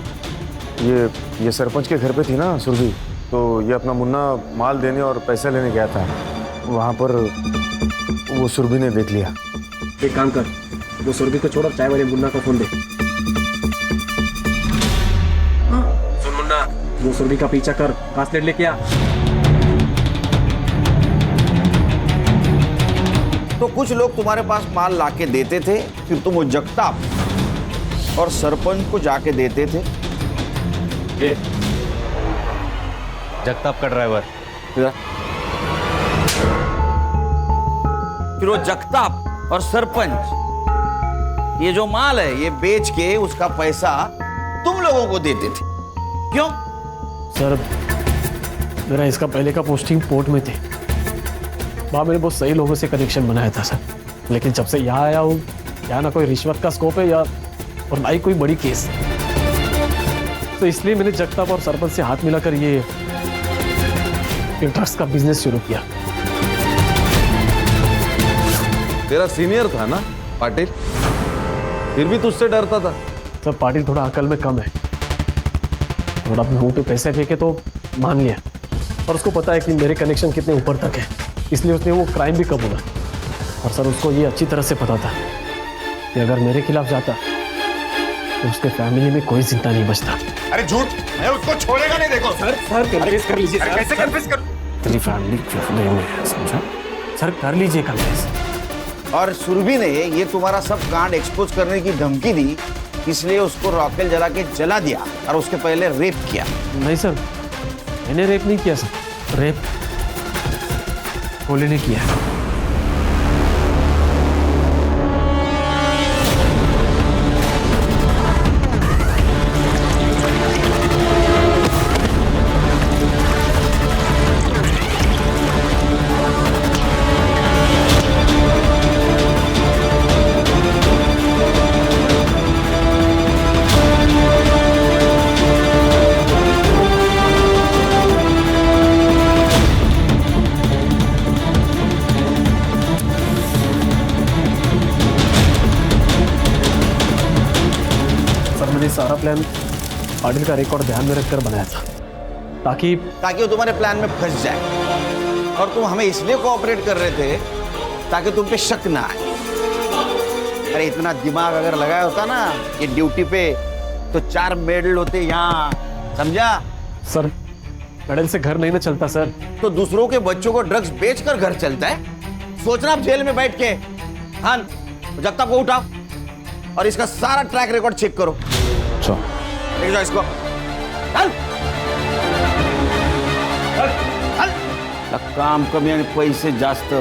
ये सरपंच के घर पे थी ना सुरभि, तो ये अपना मुन्ना माल देने और पैसा लेने गया था। वहाँ पर वो सुरभि ने देख लिया। एक काम कर, वो सुरभि को छोड़ और चाय वाले मुन्ना का फोन दे। सुन मुन्ना, वो सुरभि का पीछा कर, ब्रासलेट लेके आ। तो कुछ लोग तुम्हारे पास माल लाके देते थे, फिर तुम वो जगताप और सरपंच को जाके देते थे। जगताप का ड्राइवर। फिर वो जगताप और सरपंच ये जो माल है ये बेच के उसका पैसा तुम लोगों को देते थे। क्यों? सर मेरा इसका पहले का पोस्टिंग पोर्ट में थे। वहाँ मैंने बहुत सही लोगों से कनेक्शन बनाया था सर, लेकिन जब से यहाँ आया हूँ यहाँ ना कोई रिश्वत का स्कोप है और ना ही कोई बड़ी केस, तो इसलिए मैंने जगताप और सरपंच से हाथ मिलाकर ये ड्रग्स का बिजनेस शुरू किया। तेरा सीनियर था ना पाटिल, फिर भी तुझसे डरता था। सर पाटिल थोड़ा अकल में कम है, थोड़ा मुंह पे पैसे फेंके तो मान लिया, और उसको पता है कि मेरे कनेक्शन कितने ऊपर तक है, इसलिए उसने वो क्राइम भी कबूला। और सर उसको ये अच्छी तरह से पता था कि अगर मेरे खिलाफ जाता तो उसके फैमिली में कोई जिंदा नहीं बचता। अरे झूठ, मैं उसको छोड़ेगा नहीं। देखो सर कन्फेस कर लीजिए। अरे कैसे कन्फेस कर? तेरी फैमिली फैसले में है, समझा? सर कर लीजिए कन्फेस। और सुरभि ने ये तुम्हारा सब कांड एक्सपोज करने की धमकी दी, इसलिए उसको रॉकेल जला के जला दिया और उसके पहले रेप किया। नहीं सर, मैंने रेप नहीं किया सर। रेप कोले ने किया। सारा प्लान पाटिल का रिकॉर्ड ध्यान में रखकर बनाया था, ताकि वो तुम्हारे प्लान में फंस जाए। और तुम हमें इसलिए कोऑपरेट कर रहे थे ताकि तुम पे शक ना आए। अरे इतना दिमाग अगर लगाया होता ना ये ड्यूटी पे, तो 4 मेडल होते यहाँ, समझा? सर मेडल से घर नहीं ना चलता सर। तो दूसरों के बच्चों को ड्रग्स बेचकर घर चलता है। सोचना आप जेल में बैठ के। हाँ, जगताप को उठाओ और इसका सारा ट्रैक रिकॉर्ड चेक करो। ले जाओ इसको। चल। काम कमी आणि पैसे जास्त।